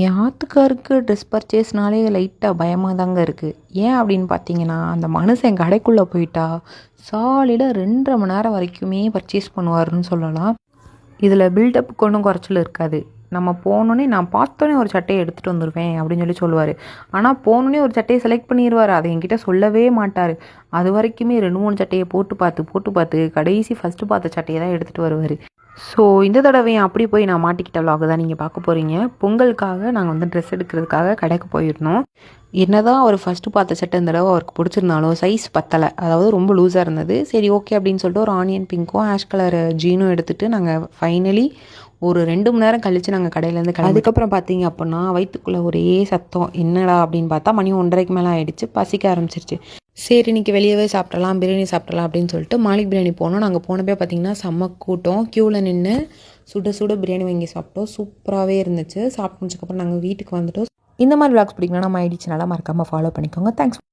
என் ஆத்துக்காருக்கு dress பர்ச்சேஸ்னாலே லைட்டாக பயமாக தாங்க இருக்குது. ஏன் அப்படின்னு பார்த்தீங்கன்னா, அந்த மனுஷன் கடைக்குள்ளே போயிட்டா சாலிடாக 2:30 மணி நேரம் வரைக்குமே பர்ச்சேஸ் பண்ணுவாருன்னு சொல்லலாம். இதில் பில்டப்புக்கு ஒன்றும் குறைச்சல் இருக்காது. நம்ம போனோடனே நான் பார்த்தோன்னே ஒரு சட்டையை எடுத்துகிட்டு வந்துடுவேன் அப்படின்னு சொல்லுவார். ஆனால் போனோடனே ஒரு சட்டையை செலக்ட் பண்ணிடுவார். அதை என்கிட்ட சொல்லவே மாட்டார். அது வரைக்குமே 2-3 சட்டையை போட்டு பார்த்து கடைசி ஃபஸ்ட்டு பார்த்த சட்டையை தான் எடுத்துகிட்டு வருவார். ஸோ இந்த தடவையும் அப்படி போய் நான் மாட்டிக்கிட்ட விலாக தான் நீங்கள் பார்க்க போகிறீங்க. பொங்கலுக்காக நாங்கள் ட்ரெஸ் எடுக்கிறதுக்காக கடைக்கு போயிருந்தோம். என்னதான் அவர் ஃபஸ்ட்டு பார்த்த சட்டை இந்த தடவை அவருக்கு பிடிச்சிருந்தாலும் சைஸ் பத்தலை, அதாவது ரொம்ப லூஸாக இருந்தது. சரி ஓகே அப்படின்னு சொல்லிட்டு ஒரு ஆனியன் பிங்க்கும் ஆஷ் கலர் ஜீனும் எடுத்துகிட்டு நாங்கள் ஃபைனலி ஒரு 2 மணி நேரம் கழித்து நாங்கள் கடையிலேருந்து அதுக்கப்புறம் பார்த்தீங்க அப்படின்னா வயிற்றுக்குள்ளே ஒரே சத்தம். என்னடா அப்படின்னு பார்த்தா மணி 1:30க்கு மேலே ஆகிடுச்சு. பசிக்க ஆரம்பிச்சிருச்சு. சரி இன்றைக்கி வெளியவே சாப்பிட்றலாம், பிரியாணி சாப்பிட்றலாம் அப்படின்னு சொல்லிட்டு மாலிக் பிரியாணி போனோம். நாங்கள் போனப்போ பார்த்தீங்கன்னா செம்ம கூட்டம். க்யூவில் நின்று சுட சுட பிரியாணி வாங்கி சாப்பிட்டோம். சூப்பராகவே இருந்துச்சு. சாப்பிட்டு முடிச்சதுக்கப்புறம் நாங்கள் வீட்டுக்கு வந்துட்டோம். இந்த மாதிரி விளாக்ஸ் பிடிக்கணும் நம்ம ஐடி சேனலை மறக்காமல் ஃபாலோ பண்ணிக்கோங்க. தேங்க்ஸ்.